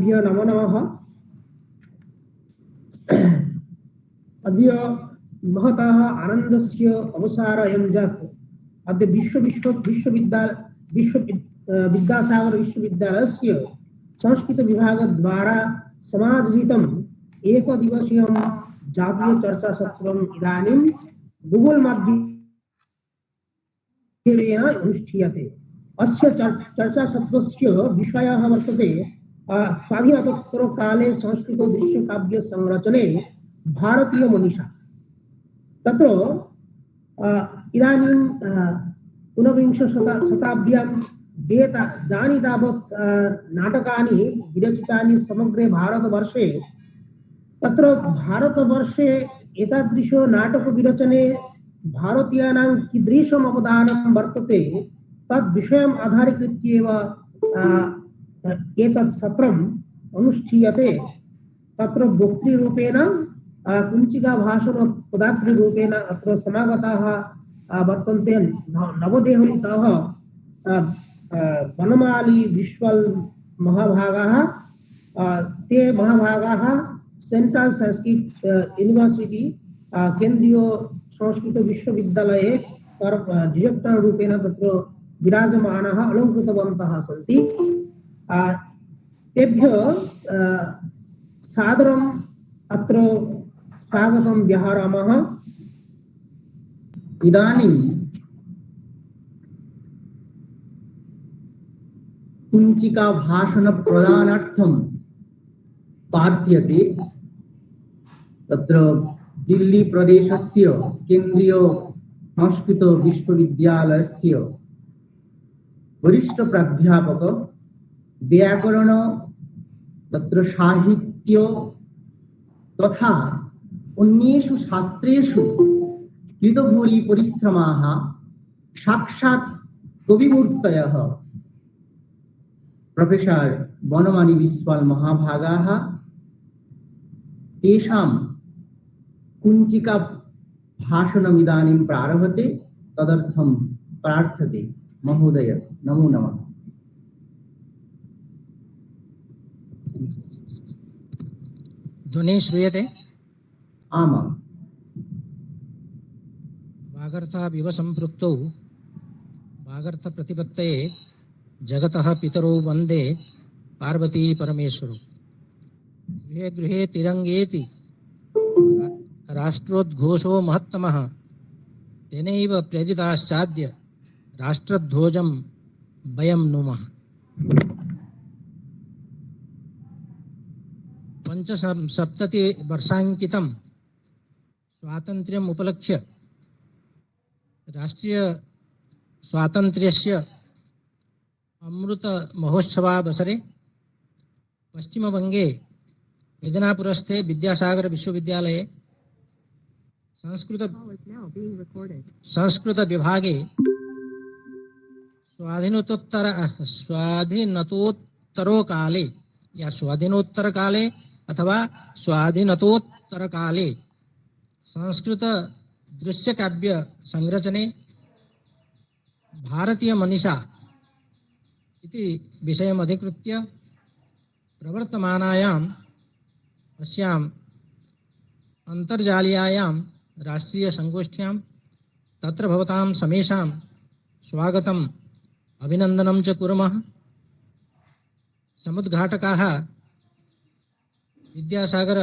सर्वेभ्यो नमो नमः। अद्य महतः आनन्दस्य अवसरः यत् अद्य विद्यासागर विश्वविद्यालयस्य संस्कृत विभागद्वारा समायोजितम् एकदिवसीयं जातीय चर्चा सत्रम् इदानीं गूगल माध्यमेन अनुष्ठीयते। अस्य चर्चा सत्रस्य विषयः वर्तते स्वाधीनोत्तरकाले संस्कृत दृश्यकाव्य संरचने भारतीय मनीषा। तत्र इदानीं ऊनविंश शताब्द्यां जानि तावत् नाटकानि विरचितानि समग्रे भारतवर्षे। तत्र भारतवर्षे एतादृश नाटकविरचने भारतीयानां कीदृशम् अवदानं वर्तते तद्विषयम् आधारीकृत्येव एतत् सत्रम् अनुष्ठीयते। तत्र वक्तृरूपेण कुञ्चिका भाषण पदार्थरूपेण अत्र समागताः वर्तन्ते नवदेहलीतः वनमाली विश्वल महाभागाः। ते महाभागाः सेंट्रल संस्कृत यूनिवर्सिटी केंद्रीय संस्कृत विश्वविद्यालये डिरेक्टर रूपेण तत्र विराजमानः अलंकृतवन्तः सन्ति। तेभ्यः सादरम् अत्र स्वागतं व्याहरामः। इदानीं कुञ्चिका भाषण प्रदानार्थं प्रार्थ्यते। तत्र दिल्ली प्रदेशस्य केंद्रीय संस्कृत विश्वविद्यालयस्य वरिष्ठ प्राध्यापक व्याकरण तत्र साहित्य तथा अन्येषु शास्त्रेषु कृतभूरि परिश्रमाः साक्षात् कविमूर्तयः प्रोफेसर वनमाली विश्वल महाभागाः। तेषां कुञ्चिका भाषणम् इदानीं प्रारभते। तदर्थं प्रार्थ्यते। महोदय नमो नमः। ध्वनि श्रूयते? आमां। वागर्थाविव सम्पृक्तौ वागर्थ प्रतिपत्तये जगतः पितरौ वन्दे पार्वती परमेश्वरौ। गृहे गृहे तिरंगेति राष्ट्रोद्घोषो महत्तमः तेनैव प्रेरिताश्चाद्य राष्ट्रध्वजं वयं नुमः। पंचसप्ततिवर्षाङ्कितं स्वातन्त्र्यम् उपलक्ष्य राष्ट्रीय स्वातन्त्र्यस्य अमृत महोत्सवावसरे पश्चिमबंगे मिदनापुरस्थे विद्यासागर विश्वविद्यालये संस्कृत विभागे स्वाधीनोत्तर काले या स्वाधीनोत्तर काले अथवा स्वाधीनतोत्तर काले संस्कृत दृश्य काव्य संरचने भारतीय मनीषा इति विषयम् अधिकृत्य प्रवर्तमानायाम् अस्याम् अन्तर्जालीयायां राष्ट्रीय संगोष्ठ्यां तत्र भवतां समेषां स्वागतम् अभिनन्दनं च कुर्मः। समुद्घाटकाः विद्यासागर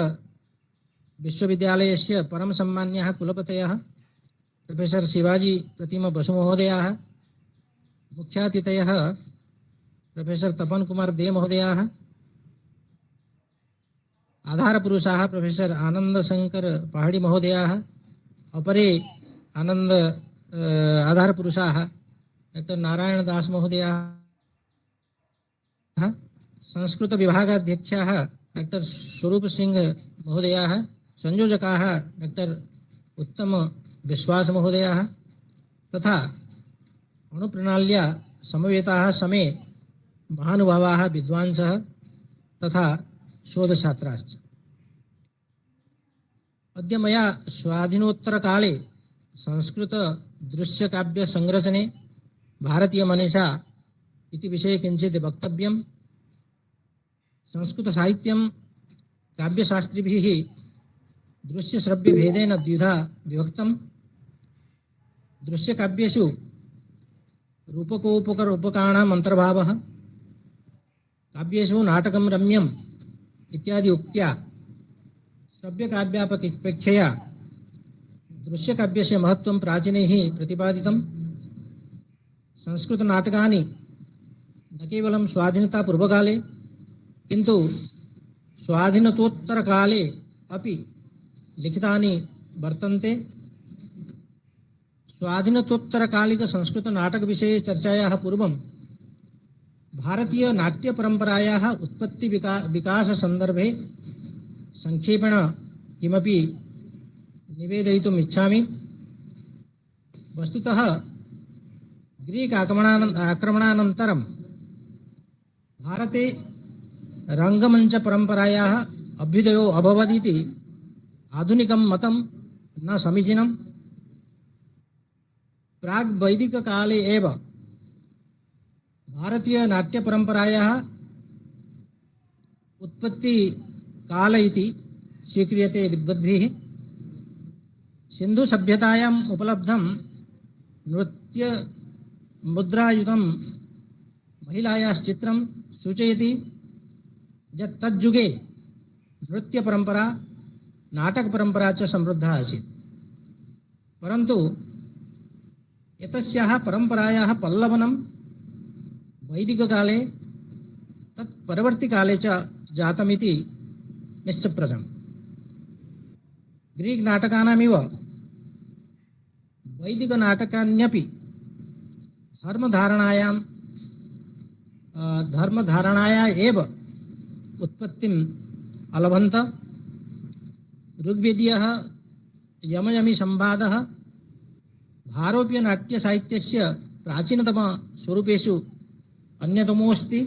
विश्वविद्यालयस्य परम सम्मान्याः कुलपतयः प्रोफेसर शिवाजी प्रतिम बसु महोदयाः, मुख्यातिथयः प्रोफेसर तपन कुमार दे महोदयाः, आधारपुरुषाः प्रोफेसर आनंद शंकर पहाड़ी महोदयाः, अपरे आनंद आधारपुरुषाः डॉक्टर नारायण दास महोदयाः, संस्कृत विभागाध्यक्षाः डॉक्टर स्वरूप सिंह महोदयाः, संयोजकाः डॉक्टर उत्तम विश्वास महोदयाः तथा अणुप्रणाल्या समवेताः समे महानुभावाः विद्वांसः तथा शोधछात्राश्च। अद्य मया स्वाधीनोत्तर काले संस्कृत दृश्य काव्य संरचने भारतीय मनीषा इति विषये किंचित् वक्तव्यम्। संस्कृतसाहित्यं काव्यशास्त्रिभिः दृश्यश्रव्यभेदेन द्विधा विभक्तं। दृश्यकाव्येषु रूपकोपकरूपकाणाम् अन्तर्भावः, काव्येषु नाटकं रम्यम् इत्यादि उक्त्या श्रव्यकाव्यापेक्षया दृश्यकाव्यस्य महत्त्वं प्राचीनैः प्रतिपादितं। संस्कृतनाटकानि न केवलं स्वाधीनतापूर्वकाले किन्तु स्वाधीनतोत्तरकाले अपि लिखितानि वर्तन्ते। स्वाधीनतोत्तरकालिकसंस्कृतनाटकविषये चर्चायाः पूर्वं भारतीयनाट्यपरम्परायाः उत्पत्ति विकाससन्दर्भे संक्षेपेण किमपि निवेदयितुम् इच्छामि। वस्तुतः ग्रीक आक्रमणानन्तरं भारते रङ्गमञ्चपरम्परायाः अभ्युदयो अभवदिति आधुनिकं मतं न समीचीनं। प्राग्वैदिककाले एव भारतीयनाट्यपरम्परायाः उत्पत्तिकाल इति स्वीक्रियते विद्वद्भिः। सिन्धुसभ्यतायाम् उपलब्धं नृत्यमुद्रायुतं महिलायाश्चित्रं सूचयति यत् तज्जुगे नृत्यपरम्परा नाटकपरम्परा च समृद्धा आसीत्। परन्तु एतस्याः परम्परायाः पल्लवनं वैदिककाले तत् परवर्तिकाले च जातमिति निश्चप्रजम्। ग्रीक नाटकानामिव वैदिकनाटकान्यपि धर्मधारणाया एव उत्पत्तिम् अलभन्त। ऋग्वेदीयः यमयमिसंवादः भारोप्यनाट्यसाहित्यस्य प्राचीनतमस्वरूपेषु अन्यतमोऽस्ति।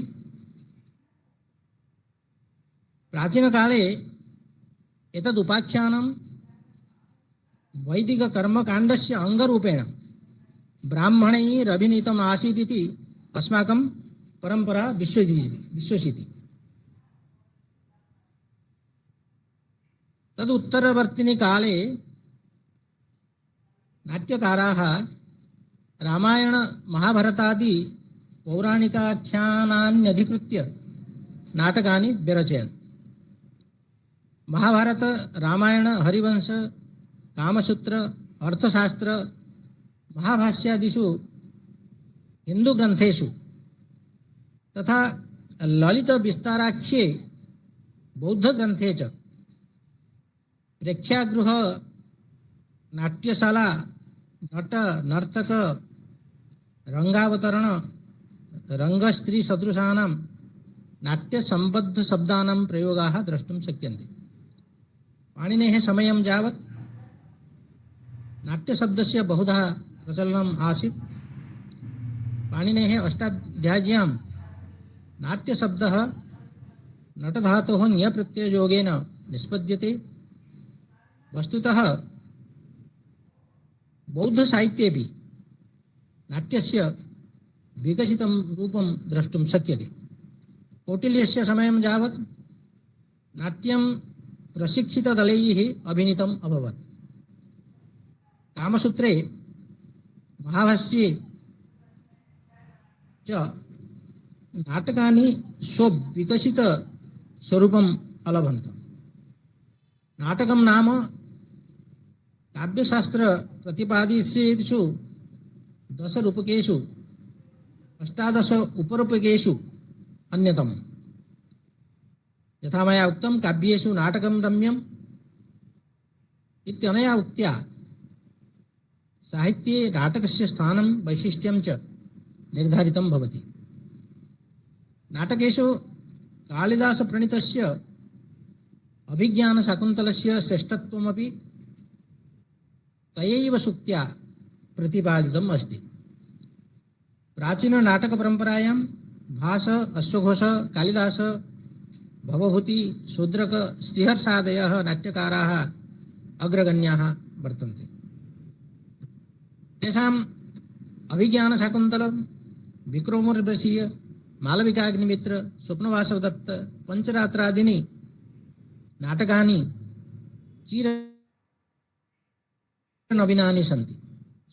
प्राचीनकाले एतदुपाख्यानं वैदिककर्मकाण्डस्य अङ्गरूपेण ब्राह्मणैरभिनीतम् आसीदिति अस्माकं परम्परा विश्वसिति। तदुत्तरवर्तिनि काले नाट्यकाराः रामायण महाभारतादि पौराणिकाख्यानान्यधिकृत्य नाटकानि व्यरचयन्। महाभारत, रामायण, हरिवंश, कामसूत्र, अर्थशास्त्र, महाभाष्यादिषु हिन्दुग्रन्थेषु तथा ललितविस्ताराख्ये बौद्धग्रन्थे च प्रेक्षागृह, नाट्यशाला, नट नर्तक, रंगावतरण, रंगस्त्री सदृशानां नाट्यसम्बद्ध शब्दानां प्रयोगाः द्रष्टुं शक्यन्ते। पाणिनेः समयं यावत् नाट्यशब्दस्य बहुधा प्रचलनम् आसीत्। पाणिनेः अष्टाध्याय्यां नाट्यशब्दः नटधातोः ञप्रत्यययोगेन निष्पद्यते। वस्तुतः बौद्धसाहित्येपि नाट्यस्य विकसितं रूपं द्रष्टुं शक्यते। कौटिल्यस्य समयं यावत् नाट्यं प्रशिक्षितदलैः अभिनीतम् अभवत्। कामसूत्रे, महाभाष्ये च नाटकानि स्वविकसितस्वरूपम् अलभन्त। नाटकं नाम काव्यशास्त्र प्रतिपादितेषु 10 रूपकेषु 18 उपरूपकेषु अन्यतमम्। यथा मया उक्तं, काव्येषु नाटकं रम्यम् इत्यनया उक्त्या साहित्ये नाटकस्य स्थानं वैशिष्ट्यं च निर्धारितं भवति। नाटकेषु कालिदासप्रणीतस्य अभिज्ञानशाकुन्तलस्य श्रेष्ठत्वमपि तयैव सूक्त्या प्रतिपादितम् अस्ति। प्राचीननाटकपरम्परायां भास, अश्वघोष, कालिदास, भवभूति, शूद्रक, श्रीहर्षादयः नाट्यकाराः अग्रगण्याः वर्तन्ते। तेषाम् अभिज्ञानशाकुन्तलं, विक्रमोर्वशीय, मालविकाग्निमित्र, स्वप्नवासवदत्त, पंचरात्रादीनि नाटकानि चिर नवीनानि सन्ति।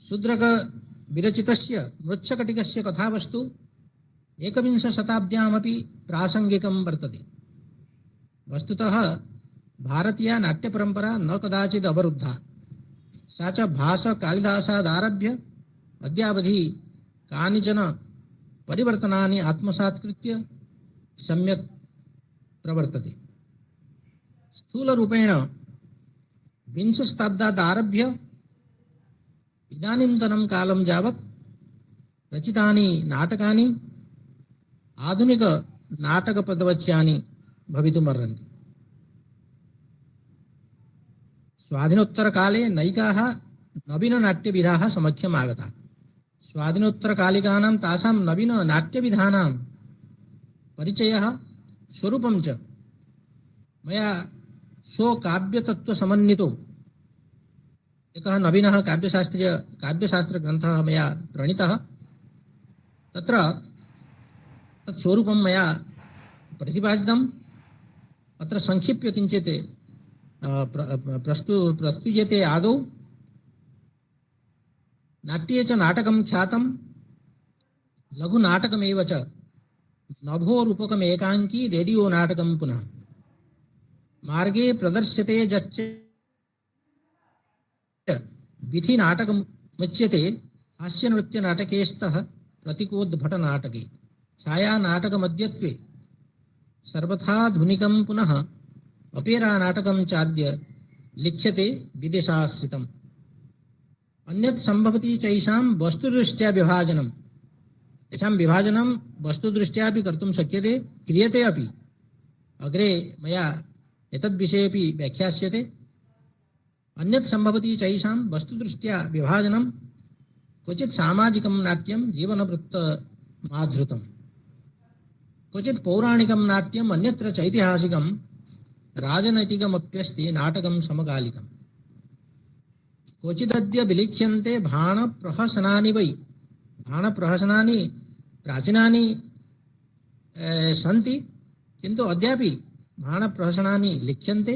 शूद्रक विरचितस्य मृच्छकटिकस्य कथावस्तु एकविंश शताब्द्यामपि प्रासंगिकं वर्तते। वस्तुतः भारतीया नाट्यपरंपरा न कदाचित् अवरुद्धा। सा च भासकालिदासादारभ्य अद्यावधि कानिचन परिवर्तनानि आत्मसात्कृत्य सम्यक् प्रवर्तते। स्थूलरूपेण विंशशताब्दादारभ्य इदानीन्तनं कालं यावत् रचितानि नाटकानि आधुनिक नाटकपदवच्यानि भवितुमर्हन्ति। स्वाधीनोत्तरकाले नैकाः नवीननाट्यविधाः समक्षम् आगताः। स्वाधीनोत्तरकालिकानां तासां नवीननाट्यविधानां परिचयः स्वरूपं च मया स्वकाव्यतत्त्वसमन्वितो एकः नवीनः काव्यशास्त्रग्रन्थः मया प्रणीतः। तत्र तत्स्वरूपं मया प्रतिपादितम्। अत्र संक्षिप्य किञ्चित् प्रस्तुयते। आदौ नाट्ये च नाटकं ख्यातं लघुनाटकमेव च नभोरूपकम् एकाङ्की रेडियो नाटकं पुनः मार्गे प्रदर्श्यते यच्च विधि नाटकमुच्यते हास्यनृत्यनाटके स्तः प्रतीकोद्भटनाटके छायानाटकमद्यत्वे सर्वथाधुनिकं पुनः अपेरा नाटकं चाद्य लिख्यते विदेशाश्रितम्। अन्यत् संभवति चैषां वस्तुदृष्ट्या विभाजनम्। तेषां विभाजनं वस्तुदृष्ट्यापि कर्तुं शक्यते, क्रियते अपि। अग्रे मया एतद्विषयेपि व्याख्यास्यते। अन्यत् संभवति चैषां वस्तुदृष्ट्या विभाजनं क्वचित् सामाजिकं नाट्यं जीवनवृत्तमाधृतं, क्वचित् पौराणिकं नाट्यम्, अन्यत्र चैतिहासिकं राजनैतिकमप्यस्ति नाटकं समकालिकम्। क्वचिदद्य विलिख्यन्ते बाणप्रहसनानि वै। बाणप्रहसनानि प्राचीनानि सन्ति, किन्तु अद्यापि बाणप्रहसनानि लिख्यन्ते।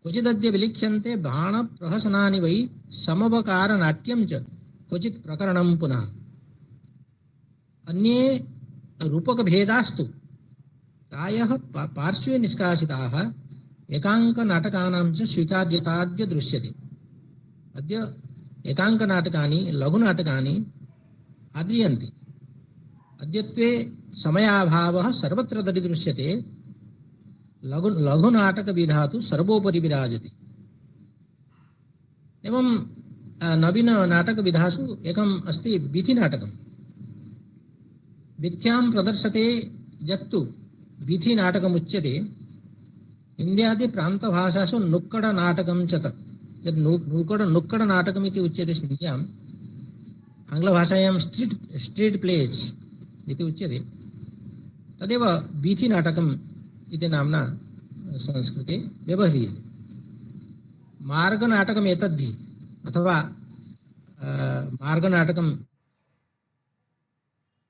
क्वचिदद्य विलिख्यन्ते बाणप्रहसनानि वै समवकारनाट्यं च क्वचित् प्रकरणं पुनः। अन्ये रूपकभेदास्तु प्रायः पार्श्वे निष्कासिताः एकाङ्कनाटकानां च स्वीकार्यताद्य दृश्यते। अद्य एकाङ्कनाटकानि लघुनाटकानि आद्रियन्ते। अद्यत्वे समयाभावः सर्वत्र दरीदृश्यते। लघुनाटकविधा तु सर्वोपरि विराजते। एवं नवीननाटकविधासु एकम् अस्ति वीथिनाटकम्। वीथ्यां प्रदर्शते यत्तु वीथिनाटकमुच्यते। हिन्द्यादि प्रान्तभाषासु नुक्कडनाटकं च तत्। यत् नुक्कडनाटकम् इति उच्यते हिन्द्याम्, आङ्ग्लभाषायां स्ट्रीट् प्लेस् इति उच्यते। तदेव वीथिनाटकम् इति नाम्ना संस्कृते व्यवह्रियते। मार्गनाटकम् एतद्धि अथवा मार्गनाटकम्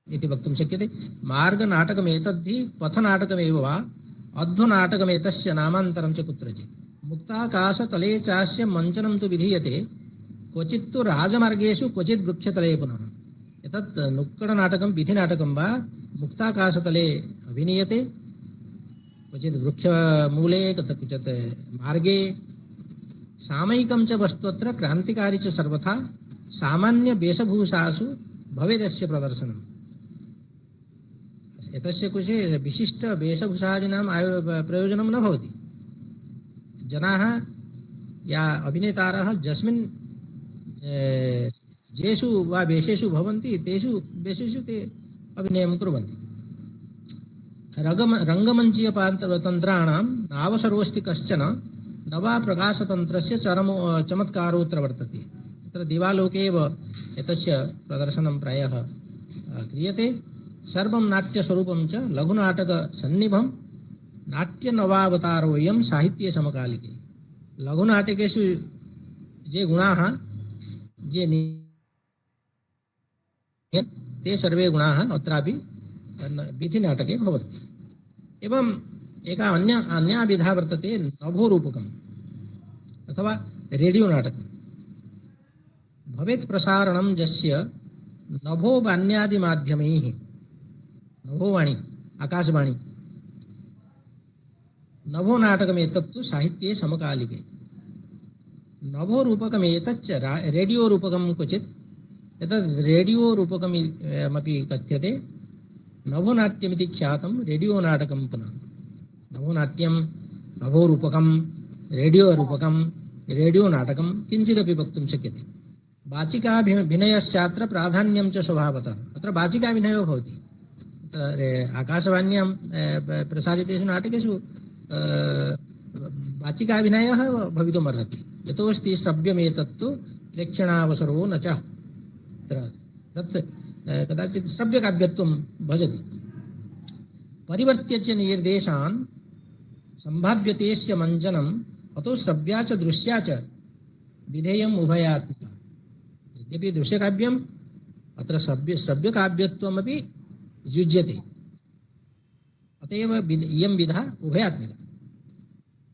इति वक्तुं शक्यते। मार्गनाटकम् एतद्धि पथनाटकमेव वा अध्वनाटकमेतस्य नामान्तरं च कुत्रचित्। मुक्ताकाशतले चास्य मञ्चनं तु विधीयते, क्वचित् तु राजमार्गेषु क्वचित् वृक्षतले पुनः। एतत् नुक्कडनाटकं वीथिनाटकं वा मुक्ताकाशतले अभिनीयते, क्वचित् वृक्षमूले क्वचित् मार्गे। सामयिकं च वस्तुत्र क्रान्तिकारी च सर्वथा सामान्य वेशभूषासु भवेदस्य प्रदर्शनम्। एतस्य कृते विशिष्ट वेशभूषादीनां प्रयोजनं न भवति। जनाः या अभिनेतारः यस्मिन् येषु वा वेशेषु भवन्ति तेषु वेशेषु ते अभिनयं कुर्वन्ति। रङ्गमञ्चीयतन्त्राणां नावसरोऽस्ति कश्चन न वा प्रकाशतन्त्रस्य चमत्कारोऽत्र वर्तते। तत्र दिवालोके एव एतस्य प्रदर्शनं प्रायः क्रियते। सर्वं नाट्यस्वरूपं च लघुनाटकसन्निभं नाट्यनवावतारोऽयं साहित्ये समकालिके। लघुनाटकेषु ये गुणाः ये ते सर्वे गुणाः अत्रापि वीथिनाटके भवति। एवं एका अन्या विधा वर्तते नभोरूपकम् अथवा रेडियो नाटकम्। भवेत् प्रसारणं यस्य नभोवाण्यादिमाध्यमैः, नभोवाणी आकाशवाणी, नभो नाटकमेतत्तु साहित्ये समकालिके। नभोरूपकमेतच्च रेडियो रूपकं क्वचित्, एतद् रेडियो रूपकमपि कथ्यते। नभोनाट्यमिति ख्यातं रेडियो नाटकं पुनः। नभोनाट्यं, नभोरूपकं, रेडियो रूपकं, रेडियो नाटकं किञ्चिदपि वक्तुं शक्यते। वाचिकाभिनयस्यात्र प्राधान्यं च स्वभावतः। अत्र वाचिकाभिनयो भवति। आकाशवाण्यां प्रसारितेषु नाटकेषु वाचिकाभिनयः भवितुमर्हति। यतोऽस्ति श्रव्यमेतत्तु प्रेक्षणावसरो न च। तत् कदाचित् श्रव्यकाव्यत्वं भजति। परिवर्त्य च निर्देशान् सम्भाव्यतेस्य मञ्चनम् अतो श्रव्या च दृश्या च विधेयम् उभयात्मिका। यद्यपि दृश्यकाव्यम्, अत्र श्रव्यकाव्यत्वमपि युज्यते। अतएव इयं विधा उभयात्मिका।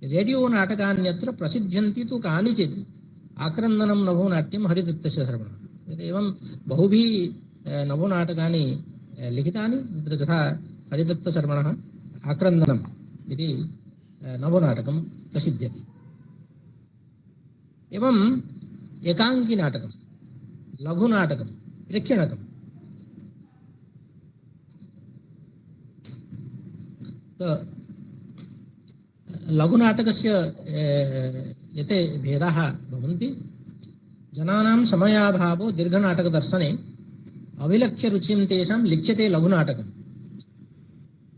रेडियो नाटकान्यत्र प्रसिद्ध्यन्ति तु कानिचित् आक्रन्दनं नभोनाट्यं हरिदत्तस्य शर्मणः। एवं बहुभिः नभोनाटकानि लिखितानि, यथा हरिदत्तशर्मणः आक्रन्दनम् इति नभोनाटकं प्रसिद्ध्यति। एवम् एकाङ्किनाटकं, लघुनाटकं, प्रेक्षणकं। लघुनाटकस्य एते भेदाः भवन्ति। जनानां समयाभावो दीर्घनाटकदर्शने अभिलक्ष्य रुचिं तेषां लिख्यते लघुनाटकम्।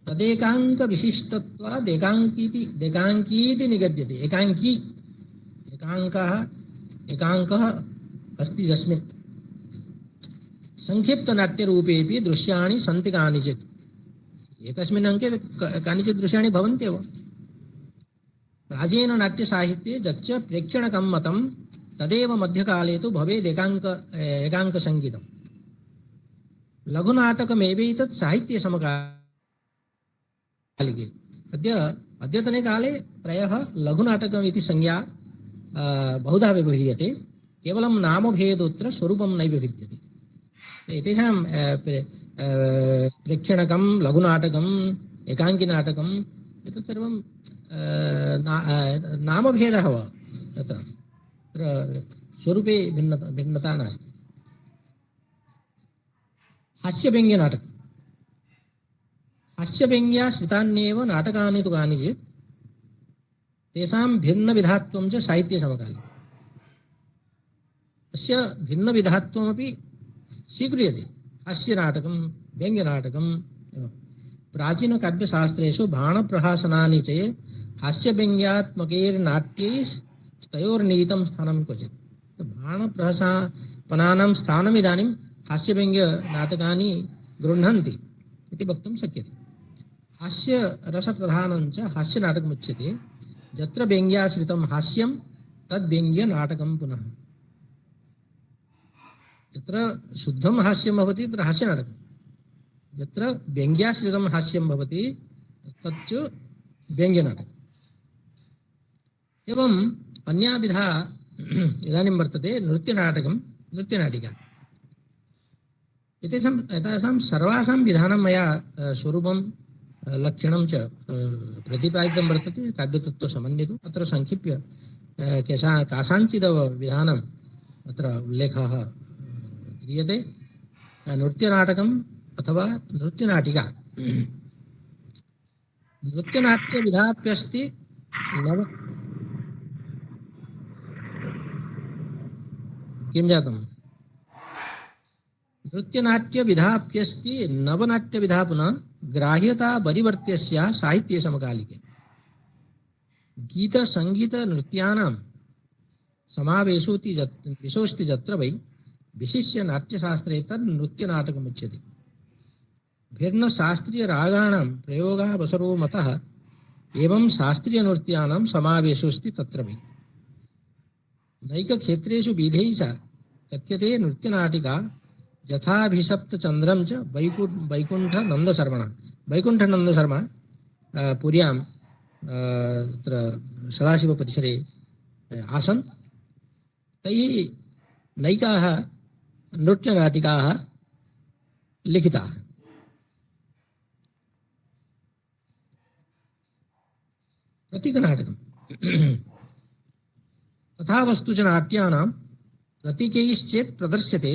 तदेकाङ्कविशिष्टत्वात् एकाङ्कीति निगद्यते। एकाङ्कः अस्ति यस्मिन् संक्षिप्तनाट्यरूपेऽपि दृश्याणि सन्ति कानिचित्। एकस्मिन् अंके कानिचित् दृश्याणि भवन्त्येव। प्राचीन नाट्यसाहित्ये यच्च प्रेक्षणकं मतं तदेव मध्यकाले तु भवेत् एकाङ्कसङ्गीतम्। लघुनाटकमेवैतत् साहित्ये समकालिके। अद्यतने काले प्रायः लघुनाटकम् इति संज्ञा बहुधा व्यवह्रियते। केवलं नामभेदोऽत्र स्वरूपं नैव भिद्यते। एतेषां प्रेक्षणकं, लघुनाटकम्, एकाङ्किनाटकम् एतत् सर्वं नामभेदः वा। तत्र स्वरूपे भिन्नता नास्ति। हास्यव्यङ्ग्यनाटकं, हास्यव्यङ्ग्याश्रितान्येव नाटकानि तु कानिचित् तेषां भिन्नविधात्वं च साहित्ये समकालिके। अस्य भिन्नविधात्वमपि स्वीक्रियते। हास्यनाटकं, व्यङ्ग्यनाटकम् एवं प्राचीनकाव्यशास्त्रेषु बाणप्रहासनानि च हास्यव्यङ्ग्यात्मकैर्नाट्यैस्तयोर्नीतं स्थानं क्वचित्। बाणप्रहसनानां स्थानम् इदानीं हास्यव्यङ्ग्यनाटकानि गृह्णन्ति इति वक्तुं शक्यते। हास्यरसप्रधानं च हास्यनाटकमुच्यते। यत्र व्यङ्ग्याश्रितं हास्यं तद्व्यङ्ग्यनाटकं पुनः। यत्र शुद्धं हास्यं भवति तत्र हास्यनाटकं। यत्र व्यङ्ग्याश्रितं हास्यं भवति तच्च व्यङ्ग्यनाटकम्। एवम् अन्या विधा इदानीं वर्तते नृत्यनाटकं, नृत्यनाटिका। एतेषां सर्वासां विधानं मया स्वरूपं लक्षणं च प्रतिपादितं वर्तते काव्यतत्त्वसमन्वितम्। अत्र संक्षिप्य कासाञ्चिदेव विधानम् अत्र उल्लेखः क्रियते। नृत्यनाटकम् अथवा नृत्यनाटिका। नृत्यनाट्यविधाप्यस्ति नव किं जातम्? नृत्यनाट्यविधाप्यस्ति नवनाट्यविधा पुनः ग्राह्यता परिवर्त्यस्या साहित्ये समकालिके। गीतसङ्गीतनृत्यानां समावेशोऽस्ति यत्र वै विशिष्य नाट्यशास्त्रे तन्नृत्यनाटकमुच्यते। भिन्नशास्त्रीयरागाणां प्रयोगावसरो मतः एवं शास्त्रीयनृत्यानां समावेशोऽस्ति तत्र वै। नैकक्षेत्रेषु विधैः कथ्यते नृत्यनाटिका यथाभिषप्त चंद्रम च वैकुंठ नंद शर्मण वैकुंठ नंद शर्मा पुर्यां तत्र सदाशिव परिसरे आसन्। तैः नैकाः नृत्यनाटिकाः लिखिताः। प्रतीकनाटकम् तथा वस्तु च नाट्यानां प्रतीकैश्चेत् प्रदर्श्यते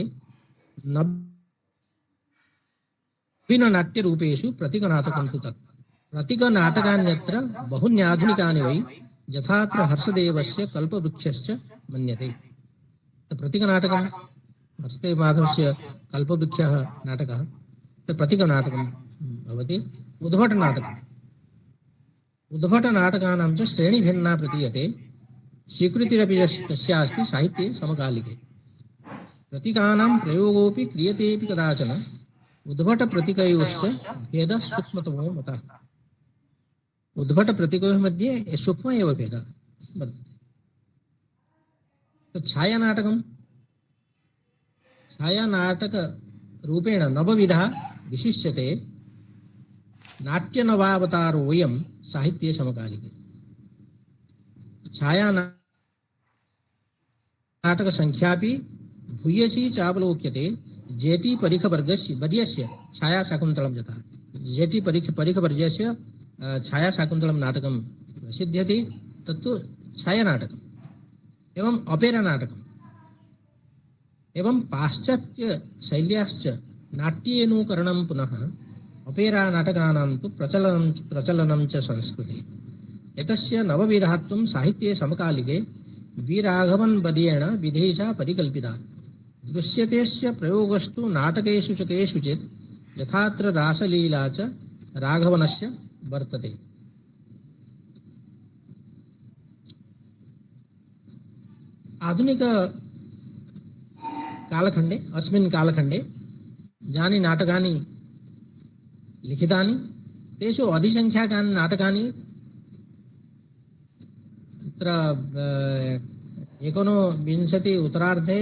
नवीननाट्यरूपेषु प्रतीकनाटकं तु तत्। प्रतीकनाटकान्यत्र बहून्याधुनिकानि वै यथात्र हर्षदेवस्य कल्पवृक्षश्च मन्यते। प्रतीकनाटकं हर्षदेव माधवस्य कल्पवृक्षः नाटकः प्रतीकनाटकं भवति। उद्भटनाटकम् उद्भटनाटकानां च श्रेणी भिन्ना प्रतीयते। स्वीकृतिरपि तस्यास्ति साहित्ये समकालिके। प्रतीकानां प्रयोगोऽपि क्रियतेऽपि कदाचन। उद्भटप्रतीकयोश्च भेदः सूक्ष्मतमो मतः। उद्भटप्रतीकयोः मध्ये सूक्ष्म एव भेदः। छायानाटकं छायानाटकरूपेण नवविधः विशिष्यते। नाट्यनवावतारोऽयं साहित्ये समकालिके। छायानाटकसंख्यापि भूयसी चावलोक्यते। जेटी परीखवर्गस्य छायाशाकुन्तलं यथा जेटी परीखवर्गस्य छायाशाकुन्तलं नाटकं प्रसिद्ध्यति तत्तु छायानाटकम्। एवं अपेरा नाटकम् एवं पाश्चात्य शैल्याश्च नाट्येनुकरणं पुनः अपेरा नाटकानां तु प्रचलनं च संस्कृते। एतस्य नवविधत्वं साहित्ये समकालिके वीराघवन वर्येण विधेयसा परिकल्पिता। दृश्यतेस्य प्रयोगस्तु नाटकेषु च केषुचित् यथात्र रासलीला च राघवनस्य वर्तते। आधुनिक कालखण्डे अस्मिन् कालखण्डे यानि नाटकानि लिखितानि तेषु अधिसंख्याकानि नाटकानि तत्र एकोनविंशति उत्तरार्धे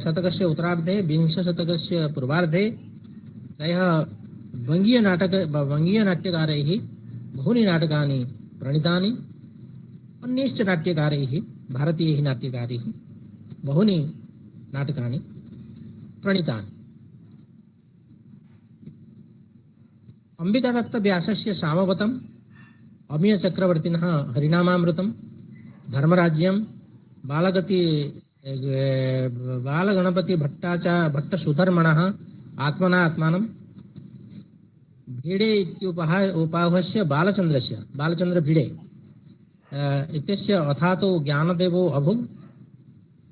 शतकस्य उत्तरार्धे विंशशतकस्य पूर्वार्धे तैः वङ्गीयनाट्यकारैः बहूनि नाटकानि प्रणीतानि। अन्यैश्च नाट्यकारैः भारतीयैः नाट्यकारैः बहूनि नाटकानि प्रणीतानि। अंबिकादत्तव्यासस्य सामवतम्, अमीयचक्रवर्तिनः हरिनामामृतं, धर्मराज्यं, बालगणपति भट्टसुधर्मणः आत्मना आत्मानं, भिडे उपाहस्य बालचन्द्र भिडे इत्यस्य अथातो ज्ञानदेवो अभूत्,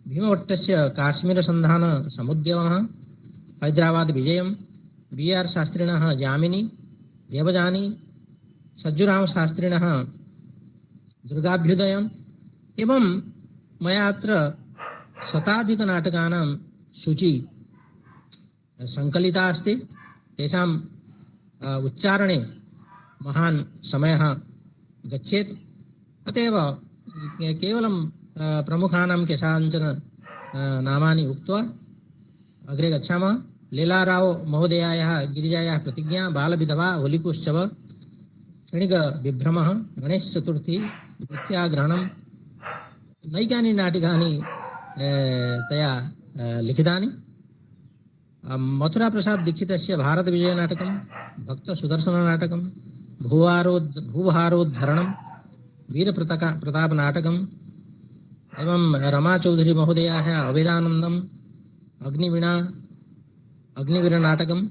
भीमभट्टस्य काश्मीरसन्धान समुद्यमः, हैदराबाद विजयं, BR शास्त्रिणः जामिनी, देवजानी, सज्जुराम शास्त्रिणः दुर्गाभ्युदयम्। एवं मया अत्र शताधिकनाटकानां सूची संकलिता अस्ति। तेषां उच्चारणे महान् समयः गच्छेत्। अतएव केवलं प्रमुखानां केषाञ्चन नामानि उक्त्वा अग्रे गच्छामः। लीलाराव महोदयायाः गिरिजायाः प्रतिज्ञा, बालविधवा, होलिकोत्सव, क्षणिकविभ्रमः, गणेशचतुर्थी, मिथ्याग्रहणं, नैकानि नाटकानि तया लिखितानि। मथुराप्रसाद दीक्षितस्य भारतविजयनाटकं, भक्तसुदर्शननाटकं, भूभारोद्धरणं, वीरप्रतापनाटकम्, एवं रमाचौधरी महोदयाः अवेदानन्दम्, अग्निवीरनाटकम्।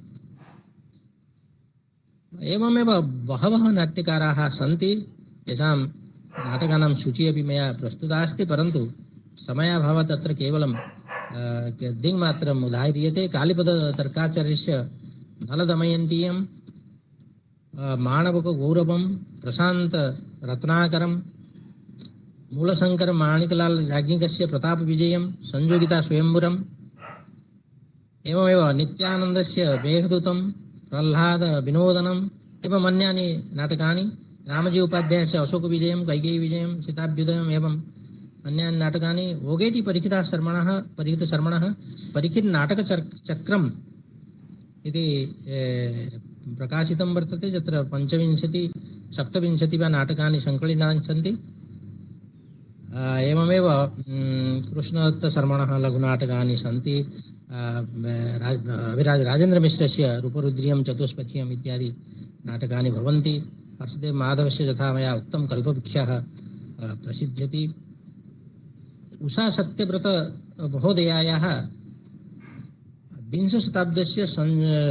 एवमेव बहवः नाट्यकाराः सन्ति। येषां नाटकानां सूची अपि मया प्रस्तुता अस्ति, परन्तु समयाभावात् अत्र केवलं दिङ्मात्रम् उदाह्रियते। कालीपदतर्काचार्यस्य नलदमयन्तीयं, माणवकगौरवं, प्रशान्तरत्नाकरं, मूलशङ्करमाणिकलाल याज्ञिकस्य प्रतापविजयं, संयोगिता स्वयंवरम्, एवमेव नित्यानन्दस्य मेघदूतं, प्रह्लादविनोदनम्, एवम् अन्यानि नाटकानि, रामजी उपाध्यायस्य अशोकविजयं, कैकेयीविजयं, सीताभ्युदयम्, एवम् अन्यानि नाटकानि, ओगेटि परीक्षितशर्मणः परीक्षितनाटकचक्रं इति प्रकाशितं वर्तते, यत्र 25 सप्तविंशति वा नाटकानि सङ्कलितानि सन्ति। एवमेव कृष्णदत्तशर्मणः लघुनाटकानि सन्ति। राजेन्द्रमिश्रस्य रूपरुद्रियं चतुष्पथ्यम् इत्यादि नाटकानि भवन्ति। हर्षदेव माधवस्य यथा मया उक्तं कल्पवृक्षः प्रसिद्ध्यति। उषा सत्यव्रत महोदयायाः 20 शताब्दस्य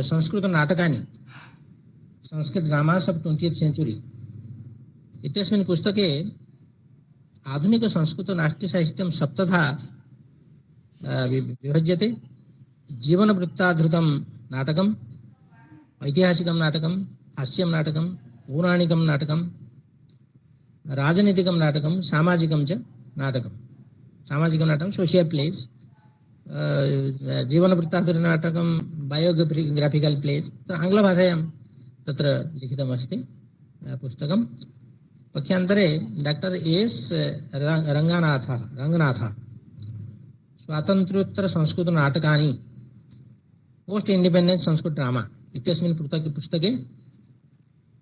संस्कृतनाटकानि, Sanskrit dramas of 20th century इत्यस्मिन् पुस्तके आधुनिक संस्कृत नाट्य साहित्यं सप्तधा विभज्यते। जीवन वृत्ताधृतं नाटकम्, ऐतिहासिकं नाटकं, हास्यं नाटकं, पौराणिकं नाटकं, राजनीतिकं नाटकं, सामाजिकं च नाटकं। सामाजिकं नाटकं सोशियल प्लेस्, जीवन वृत्ताधृतं नाटकं बायोग्राफिकल प्लेस्। आङ्ग्लभाषायां तत्र लिखितमस्ति पुस्तकं। पक्षान्तरे डॉक्टर एस् रङ्गनाथः स्वातन्त्र्योत्तर संस्कृत नाटकानि पोस्ट इंडिपेंडेंस संस्कृत ड्रामा इत्यस्मिन् पुस्तके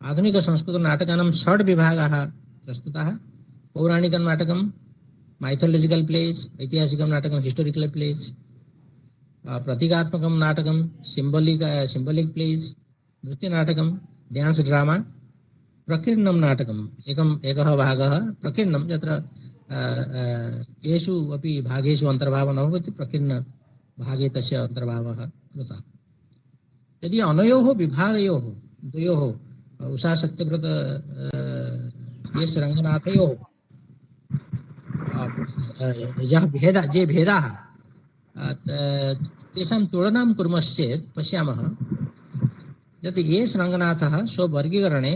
आधुनिक संस्कृत नाटकानां 6 विभागाः प्रस्तुताः। पौराणिकं नाटकं, माइथोलॉजिकल प्लेस्, ऐतिहासिकं नाटकं, हिस्टोरिकल प्लेस्, प्रतीकात्मकं नाटकं, सिम्बॉलिक प्लेस्, नृत्य नाटकं, डांस ड्रामा, प्रकीर्णं नाटकम् एकः भागः प्रकीर्णं, यत्र येषु अपि भागेषु अन्तर्भावः न भवति, प्रकीर्ण भागे तस्य अन्तर्भावः कृतः। यदि अनयोः विभागयोः द्वयोः उषा सत्यव्रत एस् रङ्गनाथयोः ये भेदाः तेषां तुलनां कुर्मश्चेत् पश्यामः यत् एस् रङ्गनाथः स्ववर्गीकरणे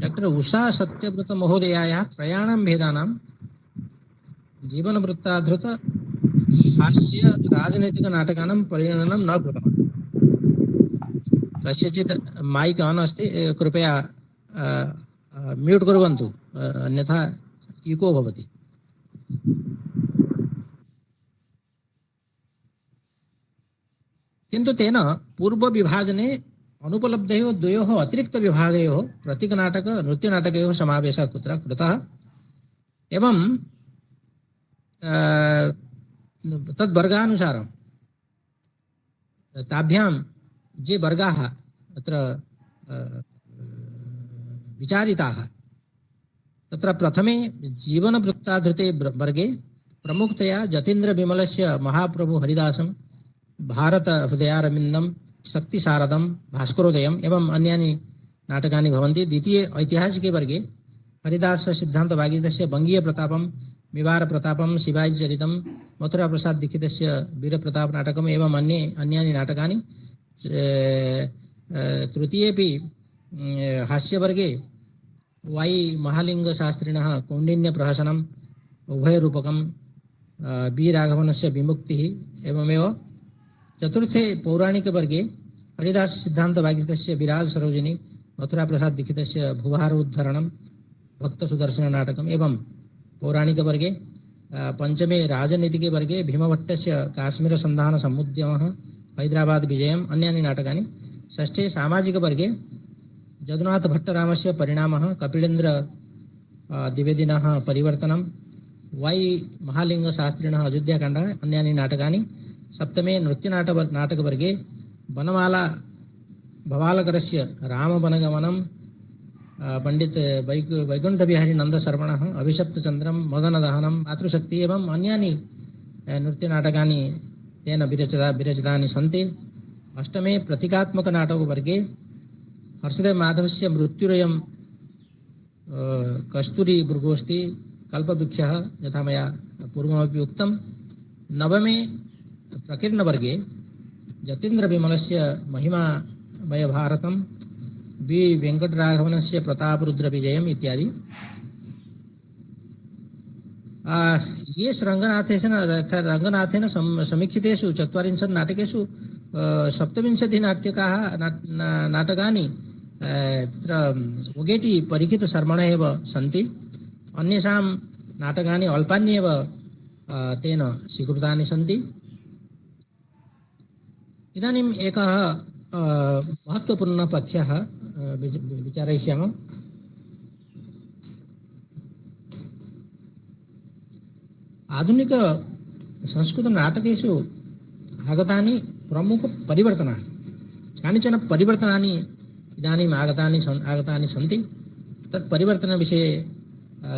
डॉक्टर उषा सत्यव्रत महोदयायाः त्रयाणां भेदानां जीवनवृत्ताधृत हास्य राजनैतिक नाटकानां परिगणनं न कृतवान्। कस्यचित् माइक ऑन अस्ति, कृपया म्यूट कुर्वन्तु, अन्यथा इको भवति। किन्तु तेन पूर्वविभाजने अनुपलब्धयोः द्वयोः अतिरिक्त विभागयोः प्रतीकनाटक नृत्यनाटकयोः समावेशः कुत्र कृतः एवं तद्वर्गानुसारं ताभ्यां ये वर्गाः अत्र विचारिताः तत्र प्रथमे जीवनवृत्ताधृते वर्गे प्रमुखतया जतीन्द्रविमलस्य महाप्रभु हरिदासं, भारत हृदयारविन्दं, शक्तिशारदं, भास्करोदयम् एवं अन्यानि नाटकानि भवन्ति। द्वितीये ऐतिहासिके वर्गे हरिदास सिद्धांत वागीतस्य बंगीय प्रतापं, मिवार प्रतापं, शिवाजी चरितं, मथुरा प्रसाद दीक्षितस्य वीरप्रताप नाटकम् एवं अन्यानि नाटकानि। तृतीयेपि हास्यवर्गे वाई महालिंग शास्त्रिणः कौंडिन्य प्रहसनम्, उभयरूपकं, बी राघवनस्य विमुक्तिः एवमेव। चतुर्थे पौराणिकवर्गे हरिदास सिद्धांत वागीतस्य विराज सरोजिनी, मथुरा प्रसाद दीक्षितस्य भूभारोद्धरणं, भक्त सुदर्शन नाटकम् एवं पौराणिकवर्गे। पंचमे राजनीतिके वर्गे भीमभट्टस्य काश्मीर संधान समुद्यमः, हैदराबाद विजयम्, अन्यानि नाटकानि। षष्ठे सामाजिकवर्गे जगन्नाथ भट्टरामस्य परिणामः, कपिलेन्द्र द्विवेदिनः परिवर्तनं, वाई महालिंग शास्त्रिणः अयोध्याकाण्डः, अन्यानि नाटकानि। सप्तमे नाटकवर्गे वनमाला भवालकरस्य रामवनगमनं, पंडित वैकुंठ बिहारी नंद शर्मणः अभिशप्तचंद्रं, मदनदहनं, मातृशक्ति एवं अन्यानि नृत्यनाटकानि तेन विरचितानि सन्ति। अष्टमे प्रतीकात्मक नाटकवर्गे हर्षदेव माधवस्य मृत्युरयं, कस्तूरी मृगोस्ति, कल्पवृक्षः यथा मया पूर्वमपि उक्तं। नवमे प्रकीर्णवर्गे जतीन्द्रविमलस्य महिमामय भारतं, बी वेंकटराघवनस्य प्रतापरुद्र विजयम् इत्यादि। एस् रङ्गनाथेन समीक्षितेषु 40 नाटकेषु 27 नाटकानि तत्र ओगेटि परीक्षित शर्मणः एव सन्ति। अन्येषां नाटकानि अल्पान्येव तेन स्वीकृतानि सन्ति। इदानीम् एकः महत्त्वपूर्णः पक्षः विचारयिष्यामः। आधुनिक संस्कृतनाटकेषु आगतानि प्रमुखपरिवर्तनानि, कानिचन परिवर्तनानि इदानीम् आगतानि सन्ति। तत् परिवर्तनविषये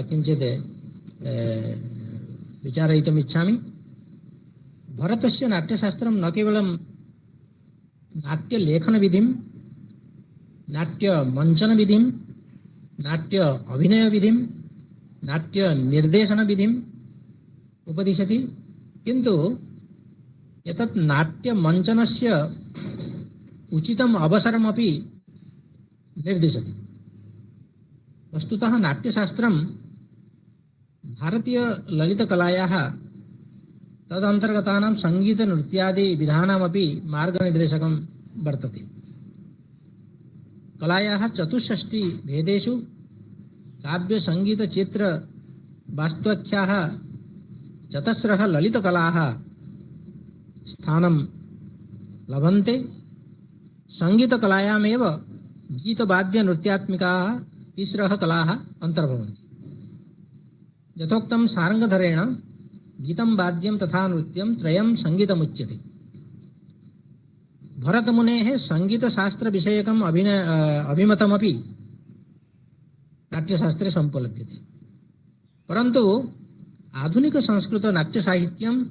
किञ्चित् विचारयितुम् इच्छामि। भरतस्य नाट्यशास्त्रं न केवलं नाट्यलेखनविधिं, नाट्यमञ्चनविधिं, नाट्य अभिनयविधिं, नाट्यनिर्देशनविधिम् उपदिशति, किन्तु एतत् नाट्यमञ्चनस्य उचितम् अवसरमपि निर्दिशति। वस्तुतः नाट्यशास्त्रं भारतीयललितकलायाः तदन्तर्गतानां सङ्गीतनृत्यादि विधानामपि मार्गनिर्देशकं वर्तते। कलायाः 64 भेदेषु काव्यसङ्गीतचित्रवास्तुख्याः चतस्रः ललितकलाः स्थानं लभन्ते। सङ्गीतकलायामेव गीतवाद्यनृत्यात्मिकाः 3 कलाः अन्तर्भवन्ति। यथोक्तं सारङ्गधरेण गीतं वाद्यं तथा नृत्यं त्रयं सङ्गीतमुच्यते। भरतमुनेः सङ्गीतशास्त्रविषयकम् अभिमतमपि नाट्यशास्त्रे समुपलभ्यते। परन्तु आधुनिकसंस्कृतनाट्यसाहित्यं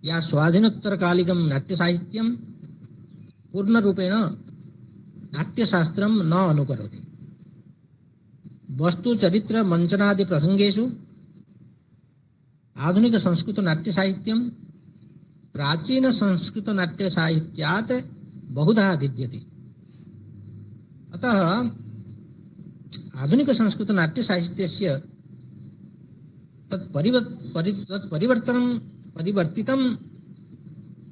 या स्वाधीनोत्तरकालिकं नाट्यसाहित्यं पूर्णरूपेण नाट्यशास्त्रं न अनुकरोति। वस्तुचरित्रमञ्चनादिप्रसङ्गेषु आधुनिकसंस्कृतनाट्यसाहित्यं प्राचीनसंस्कृतनाट्यसाहित्यात् बहुधा भिद्यते। अतः आधुनिकसंस्कृतनाट्यसाहित्यस्य परिवर्तितं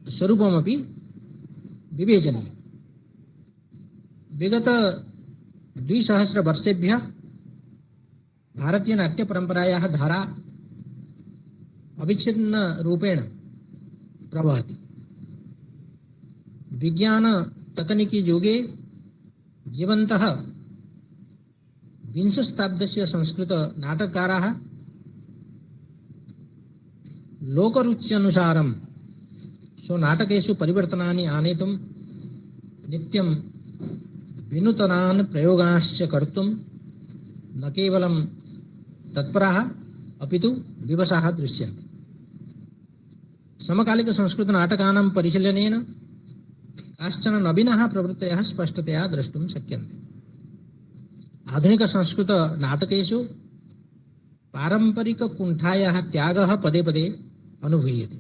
स्वरूपमपि विवेचनीयम्। विगत 200 वर्षेभ्यः भारतीयनाट्यपरम्परायाः धारा अविच्छिन्नरूपेण प्रवहति। विज्ञानतकनीकीयुगे जीवन्तः विंशशताब्दस्य संस्कृतनाटककाराः लोकरुच्यनुसारं स्वनाटकेषु परिवर्तनानि आनेतुं नित्यं विनूतनान् प्रयोगांश्च कर्तुं न केवलं तत्पराः अपितु विवशाः दृश्यन्ते। समकालिकसंस्कृतनाटकानां परिशीलनेन काश्चन नवीनः प्रवृत्तयः स्पष्टतया द्रष्टुं शक्यन्ते। आधुनिकसंस्कृतनाटकेषु पारम्परिककुण्ठायाः त्यागः पदे पदे अनुभूयते।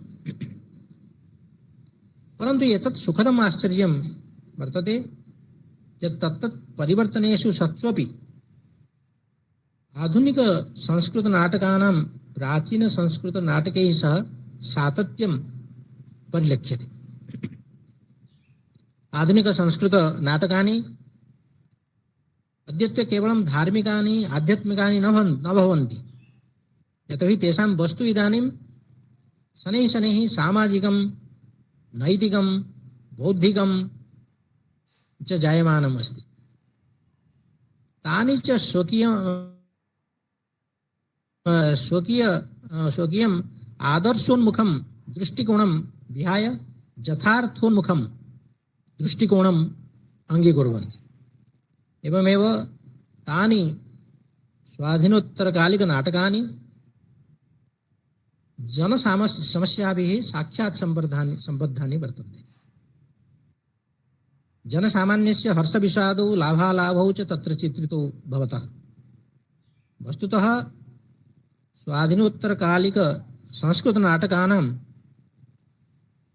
परन्तु एतत् सुखदम् आश्चर्यं वर्तते यत् तत्तत् परिवर्तनेषु सत्स्वपि आधुनिकसंस्कृतनाटकानां प्राचीनसंस्कृतनाटकैः सह सातत्यं परिलक्ष्यते। आधुनिकसंस्कृतनाटकानि अद्यत्वे केवलं धार्मिकानि आध्यात्मिकानि न भवन्ति, यतोहि तेषां वस्तु इदानीं शनैः शनैः सामाजिकं, नैतिकं, बौद्धिकं च जायमानम् अस्ति। तानि च स्वकीयम् आदर्शोन्मुखं दृष्टिकोणं विहाय यथार्थोन्मुखं दृष्टिकोणम् अङ्गीकुर्वन्ति। एवमेव तानि स्वाधीनोत्तरकालिकनाटकानि जनसमस्याभिः साक्षात् सम्बद्धानि वर्तन्ते। जनसामान्यस्य हर्षविषादौ लाभालाभौ च तत्र चित्रितो भवतः। वस्तुतः स्वाधीनोत्तरकालिक संस्कृतनाटकानां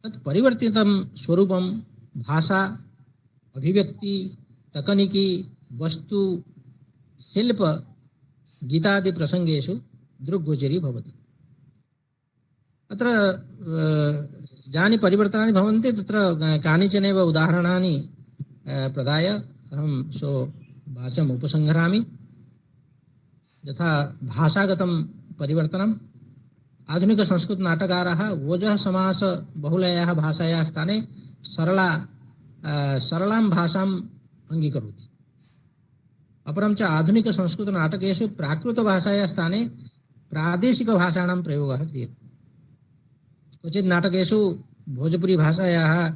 तत् परिवर्तितं स्वरूपं भाषा, अभिव्यक्ति, तकनीकी, वस्तु, शिल्प, गीतादि प्रसंगेषु दृग्गोचरी भवति। अत्र यानि परिवर्तनानि भवन्ति तत्र कानिचनैव उदाहरणानि प्रदाय अहं वाचम् उपसंहरामि। यथा भाषागतं परिवर्तनम्। आधुनिकसंस्कृतनाटकाराः ओजः समास बहुलयाः भाषायाः स्थाने सरलां भाषाम् अङ्गीकरोति। अपरं च आधुनिकसंस्कृतनाटकेषु प्राकृतभाषायाः स्थाने प्रादेशिकभाषाणां प्रयोगः क्रियते। क्वचित् नाटकेषु भोजपुरी भाषायाः,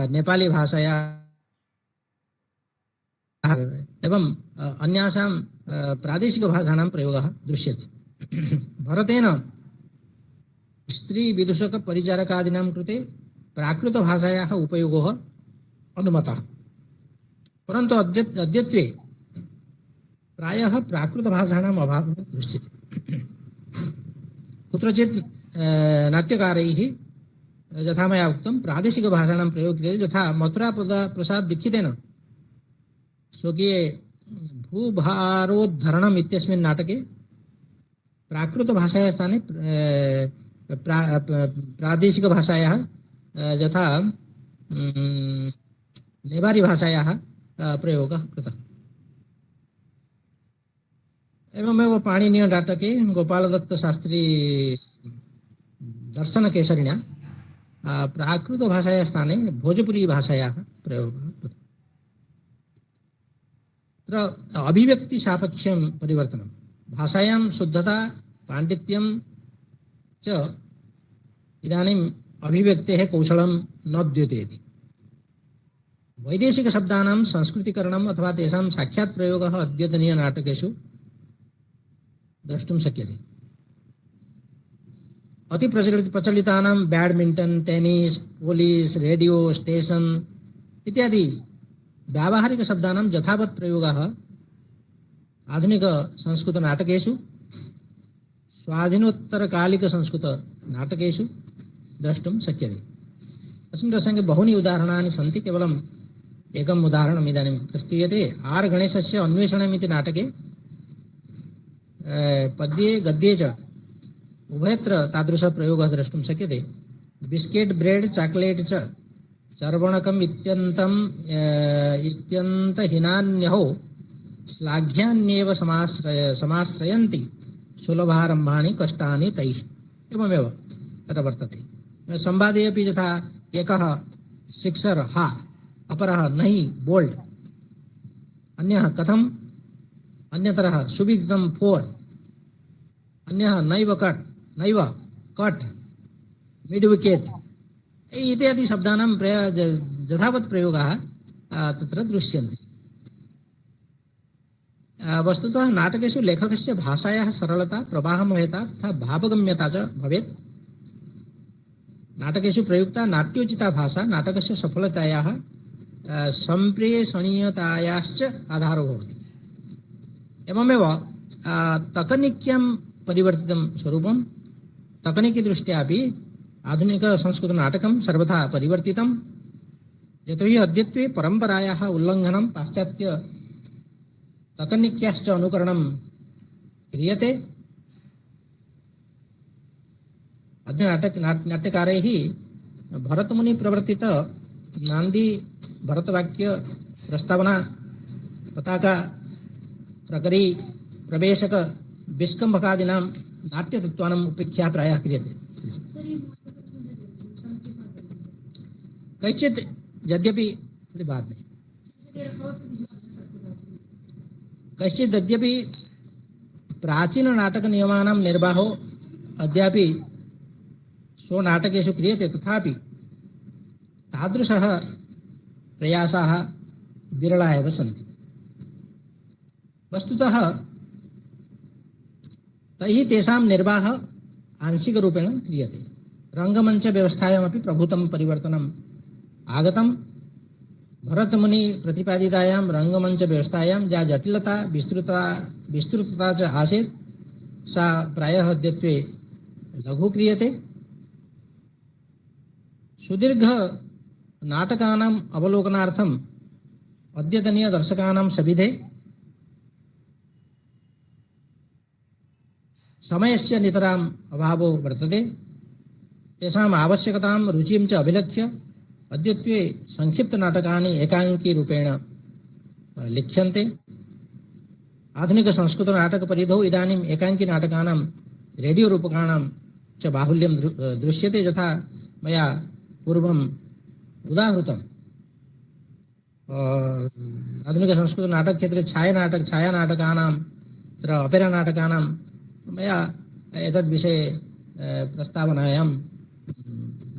नेपाली भाषायाः एवं अन्यासां प्रादेशिकभाषाणां प्रयोगः दृश्यते। भरतेन स्त्रीविदूषकपरिचारकादीनां कृते प्राकृतभाषायाः उपयोगः अनुमतः, परन्तु अद्यत्वे प्रायः प्राकृतभाषाणाम् अभावः दृश्यते। कुत्रचित् नाट्यकारैः यथा मया उक्तं प्रादेशिकभाषाणां प्रयोगः क्रियते। यथा मथुरा प्रसाद दीक्षितेन स्वकीये भूभारोद्धरणम् इत्यस्मिन् नाटके प्राकृतभाषायाः स्थाने प्रादेशिकभाषायाः यथा नेवारी भाषायाः प्रयोगः कृतः। एवमेव पाणिनीय नाटके गोपालदत्तशास्त्री दर्शनकेसरिण्या प्राकृतभाषायाः स्थाने भोजपुरी भाषायाः प्रयोगः कृतः। तत्र अभिव्यक्तिसापेक्षं परिवर्तनं, भाषायां शुद्धता पाण्डित्यं च इदानीम् अभिव्यक्तेः कौशलं न द्योतयति। वैदेशिकशब्दानां संस्कृतीकरणम् अथवा तेषां साक्षात् प्रयोगः अद्यतनीयनाटकेषु द्रष्टुं शक्यते। अति प्रचलितानां badminton, tennis, police, radio station इत्यादि व्यावहारिकशब्दानां यथावत् प्रयोगः आधुनिकसंस्कृतनाटकेषु, स्वाधीनोत्तरकालिकसंस्कृतनाटकेषु द्रष्टुं शक्यते। अस्मिन् प्रसङ्गे बहूनि उदाहरणानि सन्ति। केवलम् एकम् उदाहरणम् इदानीं प्रस्तूयते। आर् गणेशस्य अन्वेषणम् इति नाटके पद्ये गद्ये च उभयत्र तादृशप्रयोगः द्रष्टुं शक्यते। बिस्केट्, ब्रेड्, चाकलेट् च चर्वणकम् इत्यन्तहीनान्यहो श्लाघ्यान्येव समाश्रयन्ति सुलभारम्भाणि कष्टानि तैः। एवमेव तत्र वर्तते। संवादे अपि यथा एकः सिक्सर् हा, अपरः नहि बोल्ड्, अन्यः कथम्, अन्यतरः सुविदितं फोर्, अन्यः नैव कट् मिड् विकेट् इत्यादि शब्दानां यथावत् प्रयोगाः तत्र दृश्यन्ते। वस्तुतः नाटकेषु लेखकस्य भाषायाः सरलता, प्रवाहमयता तथा भावगम्यता च भवेत्। नाटकेषु प्रयुक्ता नाट्योचिता भाषा नाटकस्य सफलतायाः सम्प्रेषणीयतायाश्च आधारो भवति। एवमेव तकनिक्यां परिवर्तितं स्वरूपं, तकनिकीदृष्ट्यापि आधुनिकसंस्कृतनाटकं सर्वथा परिवर्तितं। यतोहि अद्यत्वे परम्परायाः उल्लङ्घनं, पाश्चात्य तकनिक्याश्च अनुकरणं क्रियते। अद्य नाट्यकारैः भरतमुनि प्रवर्तित नान्दी भरतवाक्य प्रस्तावना पताका प्रकरी प्रवेशक विस्कम्भकादीनां नाट्यतत्त्वानाम् उपेक्षा प्रायः क्रियते। कैश्चित् यद्यपि बाद में कैश्चित् यद्यपि प्राचीन नाटक नियमानां निर्वाहो अद्यापि स्वनाटकेषु क्रियते, तथापि तादृशः प्रयासाः विरलाः एव सन्ति। वस्तुतः तैः तेषां निर्वाहः आंशिकरूपेण क्रियते। रङ्गमञ्चव्यवस्थायामपि प्रभूतं परिवर्तनम् आगतं। भरतमुनि प्रतिपादितायां रङ्गमञ्चव्यवस्थायां या जटिलता विस्तृतता च आसीत् सा प्रायः अद्यत्वे लघु क्रियते। सुदीर्घ नाटकानाम् अवलोकनार्थम् अद्यतनीय दर्शकानां सविधे समयस्य नितराम् अभावो वर्तते। तेषाम् आवश्यकतां रुचिं च अभिलक्ष्य अद्यत्वे संक्षिप्तनाटकानि एकाङ्कीरूपेण लिख्यन्ते। आधुनिकसंस्कृतनाटकपरिधौ इदानीम् एकाङ्कीनाटकानां रेडियो रूपकाणां च बाहुल्यं दृश्यते। यथा मया पूर्वं उदाहृतम् आधुनिकसंस्कृतनाटकक्षेत्रे छायानाटकानां तत्र अपेरा नाटकानां मया एतद्विषये प्रस्तावनायां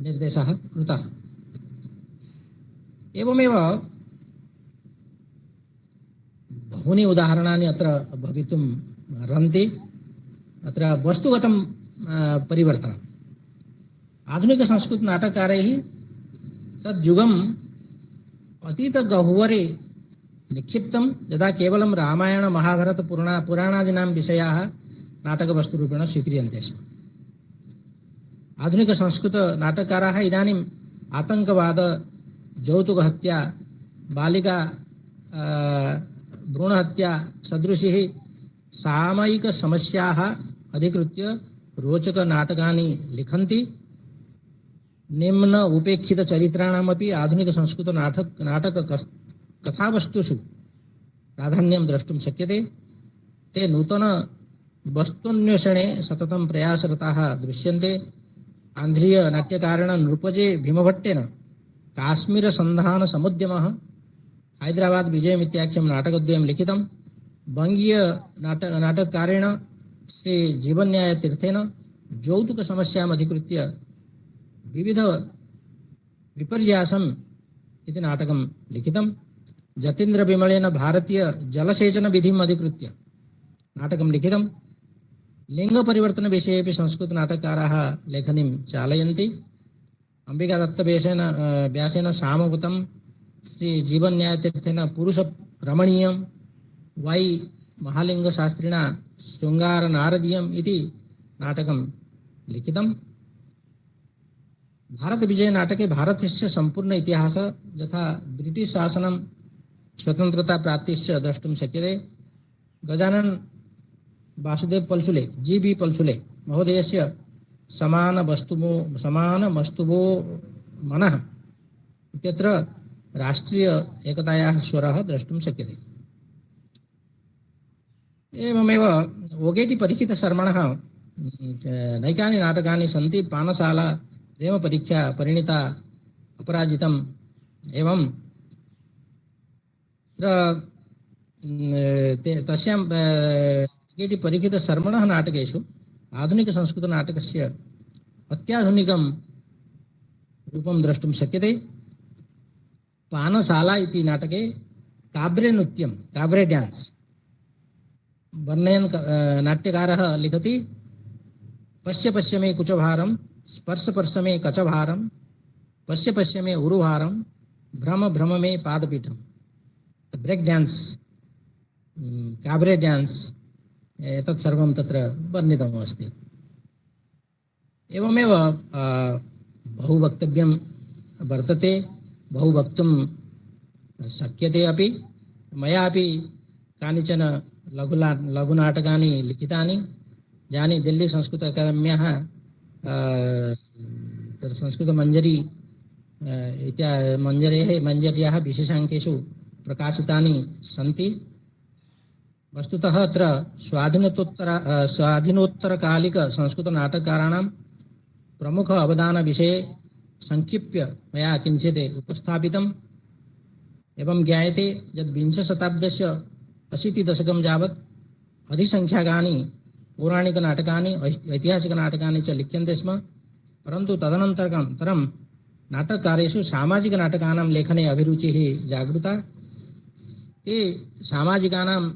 निर्देशः कृतः। एवमेव बहूनि उदाहरणानि अत्र भवितुम् अर्हन्ति। अत्र वस्तुगतं परिवर्तनम् आधुनिकसंस्कृतनाटककारैः तद्युगम् अतीतगह्वरे निक्षिप्तं, यदा केवलं रामायण महाभारत पुराणादीनां विषयाः नाटकवस्तुरूपेण स्वीक्रियन्ते स्म। आधुनिकसंस्कृतनाटककाराः इदानीम् आतङ्कवाद, यौतुकहत्या, बालिका भ्रूणहत्या सदृशीः सामयिकसमस्याः अधिकृत्य रोचकनाटकानि लिखन्ति। निम्न उपेक्षितचरित्राणामपि आधुनिकसंस्कृतनाटक कथावस्तुषु प्राधान्यं द्रष्टुं शक्यते। ते नूतन वस्तुन्वेषणे सततं प्रयासरताः दृश्यन्ते। आन्ध्रीय नाट्यकारेण नृपजे भीमभट्टेन काश्मीरसन्धानसमुद्यमः, हैदराबाद विजयमित्याख्यं नाटकद्वयं लिखितं। बङ्गीय नाटककारेण श्री जीवन्यायतीर्थेन यौतुकसमस्याम् अधिकृत्य विविध विपर्यासम् इति नाटकं लिखितं। जतीन्द्रविमलेन भारतीय जलसेचनविधिम् अधिकृत्य नाटकं लिखितं। लिङ्गपरिवर्तनविषयेपि संस्कृतनाटककाराः लेखनीं चालयन्ति। अंबिकादत्तव्यासेन सामवतं, श्री जीवन्यायतीर्थेन पुरुषरमणीयं, वाई महालिङ्गशास्त्रिणा शृङ्गारनारदीयम् इति नाटकं लिखितं। भारतविजय नाटके भारतस्य सम्पूर्ण इतिहास यथा ब्रिटिश शासनं स्वतन्त्रता प्राप्तिश्च द्रष्टुं शक्यते। गजानन वासुदेव पल्सुले जी.बी. पल्सुले महोदयस्य समानमस्तुभो मनः इत्यत्र राष्ट्रीय एकतायाः स्वरः द्रष्टुं शक्यते। एवमेव ओगेटि परीक्षितशर्मणः नैकानि नाटकानि सन्ति। पानशाला, प्रेमपरीक्षा, परिणीता, अपराजितम्। एवं तस्यां ओगेटि परीक्षितशर्मणः नाटकेषु आधुनिकसंस्कृतनाटकस्य अत्याधुनिकं रूपं द्रष्टुं शक्यते। पानशाला इति नाटके काब्रे नृत्यं, काब्रे डान्स् वर्णयन् नाट्यकारः लिखति। पश्य पश्य मे कुचभारं, स्पर्श स्पर्श मे कचभारं, पश्य पश्य मे उरुभारं, भ्रम भ्रम मे पादपीठं। ब्रेक् डान्स्, काब्रे डान्स् एतत् सर्वं तत्र वर्णितम् अस्ति। एवमेव बहु वक्तव्यं वर्तते, बहु वक्तुं शक्यते अपि। मयापि कानिचन लघुनाटकानि लिखितानि। जाने दिल्ली संस्कृत अकादम्याः संस्कृतमञ्जरी मञ्जर्याः विशेषाङ्केषु प्रकाशितानि सन्ति। वस्तुतः अत्र स्वाधीनोत्तरकालिक संस्कृतनाटककाराणां प्रमुख अवदानविषये संक्षिप्य मया किञ्चित् उपस्थापितम्। एवं ज्ञायते यत् विंशशताब्दस्य 80-दशकं यावत् अधिसंख्याकानि पौराणिकनाटकानि, ऐतिहासिकनाटकानि च लिख्यन्ते स्म। परन्तु तदनन्तरं नाटककारेषु सामाजिकनाटकानां लेखने अभिरुचिः जागृता। ते सामाजिकानाम्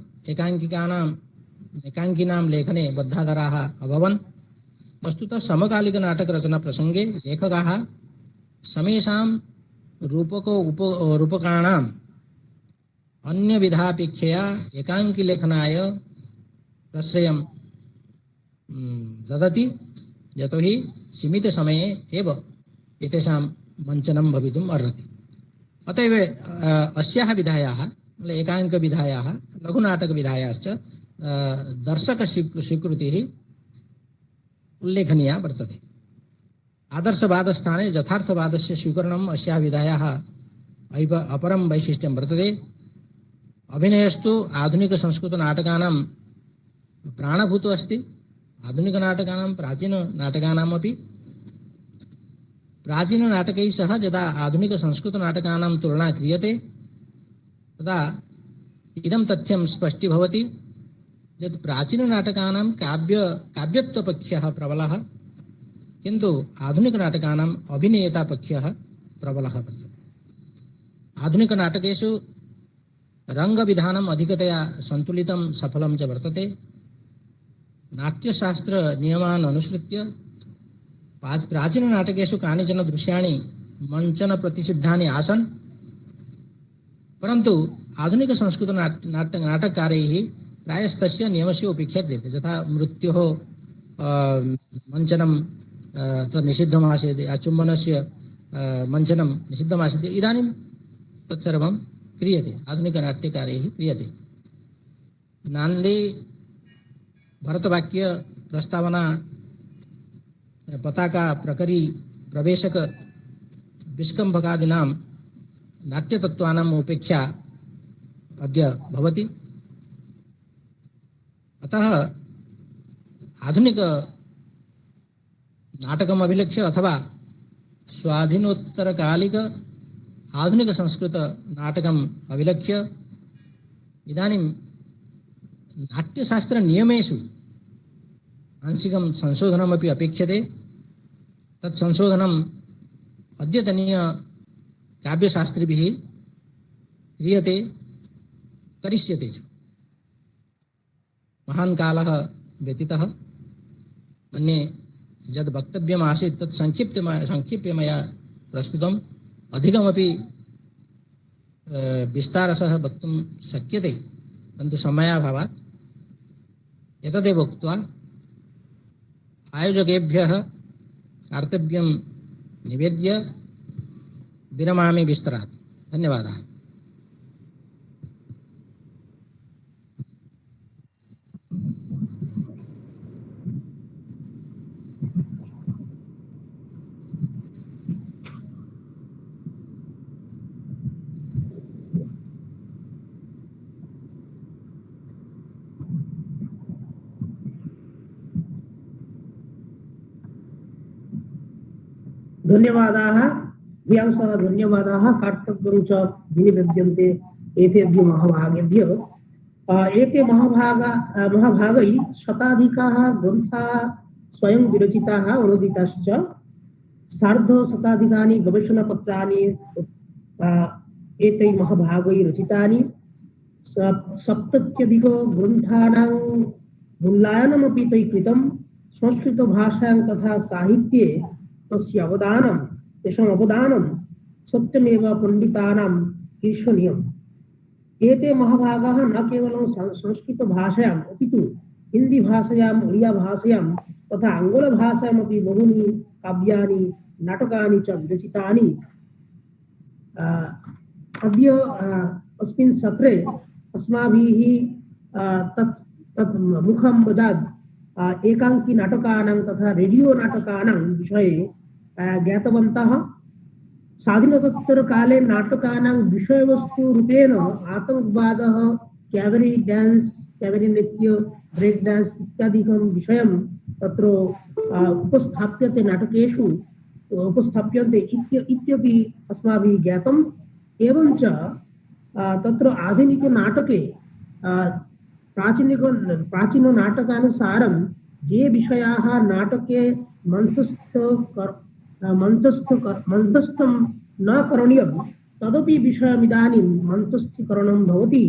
एकाङ्किनां लेखने बद्धादराः अभवन्। वस्तुतः समकालिकनाटकरचना प्रसङ्गे लेखकाः समेषां रूपकाणाम् अन्यविधापेक्षया एकाङ्किलेखनाय प्रश्रयं ददति, यतोहि सीमितसमये एव एतेषां मञ्चनं भवितुम् अर्हति। अत एव अस्याः विधायाः, एकाङ्कविधायाः, लघुनाटकविधायाश्च दर्शकस्वीकृतिः उल्लेखनीया वर्तते। आदर्शवादस्थाने यथार्थवादस्य स्वीकरणम् अस्याः विधायाः अपरं वैशिष्ट्यं वर्तते। अभिनयस्तु आधुनिकसंस्कृतनाटकानां प्राणभूतो अस्ति। आधुनिकनाटकानां, प्राचीननाटकानामपि प्राचीन नाटकैः सह यदा आधुनिक संस्कृत नाटकानां तुलना क्रियते तदा इदं तथ्यं स्पष्टीभवति यत् प्राचीन नाटकानां काव्यत्वपक्षः प्रबलः किन्तु आधुनिक नाटकानाम् अभिनेयतापक्षः प्रबलः वर्तते। आधुनिक नाटकेषु रंगविधानम् अधिकतया संतुलितं सफलं च वर्तते। नाट्यशास्त्र नियमान् अनुसृत्य प्राचीन नाटकेषु कानिचन दृश्याणि मंचन प्रतिषिद्धानि आसन्, परन्तु आधुनिक संस्कृत नाटककारैः प्रायस्तस्य नियमस्य उपेक्षा क्रियते। यथा मृत्योः मंचनं निषिद्धमासीत्, चुम्बनस्य मंचनं निषिद्धमासीत्, इदानीं तत्सर्वं क्रियते, आधुनिक नाट्यकारैः क्रियते। नान्दे भरतवाक्य प्रस्तावना पताका प्रकरी प्रवेशक विस्कम्भकादीनां नाट्यतत्त्वानाम् उपेक्षा अद्य भवति। अतः आधुनिक नाटकम् अभिलक्ष्य अथवा स्वाधीनोत्तरकालिक आधुनिक संस्कृत नाटकम् अभिलक्ष्य इदानीं नाट्यशास्त्र नियमेषु आंशिकं संशोधनमपि अपेक्षते। तत् संशोधनम् अद्यतनीय काव्यशास्त्रिभिः क्रियते, करिष्यते च। महान् कालः व्यतीतः, अन्ये यद् वक्तव्यम् आसीत् तत् संक्षिप्य मया प्रस्तुतम्। अधिकमपि विस्तारशः वक्तुं शक्यते, परन्तु समयाभावात् एतदेव उक्त्वा आयोजकेभ्यः कर्तव्यं निवेद्य विरमामि विस्तरात्। धन्यवादः। धन्यवादाः व्यांसः, धन्यवादाः कर्तव्यं च विनिवेद्यन्ते एतेभ्यः महाभागेभ्यः। एते महाभागैः शताधिकाः ग्रन्थाः स्वयं विरचिताः अनुदिताश्च। सार्धशताधिकानि गवेषणपत्राणि एतैः महाभागैः रचितानि। सप्तत्यधिकग्रन्थानां मूल्यायनमपि तैः कृतं। संस्कृतभाषायां तथा साहित्ये तस्य तेषाम् अवदानं सत्यमेव पंडितानां ईर्षणीयम्। एते महाभागाः न केवलं संस्कृतभाषायाम् अपितु हिन्दीभाषायाम्, ओडियाभाषायां तथा आङ्ग्लभाषायामपि बहूनि काव्यानि, नाटकानि च विरचितानि। अद्य अस्मिन् सत्रे अस्माभिः तत् मुखं वदात् एकांकी नाटकानां तथा रेडियो नाटकानां विषये ज्ञातवन्तः। स्वाधीनोत्तरकाले नाटकानां विषयवस्तु रूपेण आतङ्कवादः, कैबरे डांस, कैबरे नृत्य, ब्रेक डांस इत्यादिकं विषयं तत्र उपस्थाप्यते, नाटकेषु उपस्थाप्यन्ते इत्यपि अस्माभिः ज्ञातम्। एवं च तत्र आधुनिक नाटके प्राचीन नाटकानुसारं ये विषयाः नाटके मन्थस्थं न करणीयं तदपि विषयमिदानीं मन्थस्थीकरणं भवति।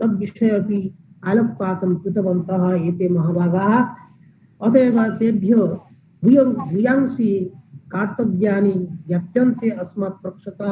तद्विषये अपि आलोकपातं कृतवन्तः एते महाभागाः। अतएव तेभ्यः भूयांसि कर्तव्यानि ज्ञाप्यन्ते अस्मत् पक्षतः।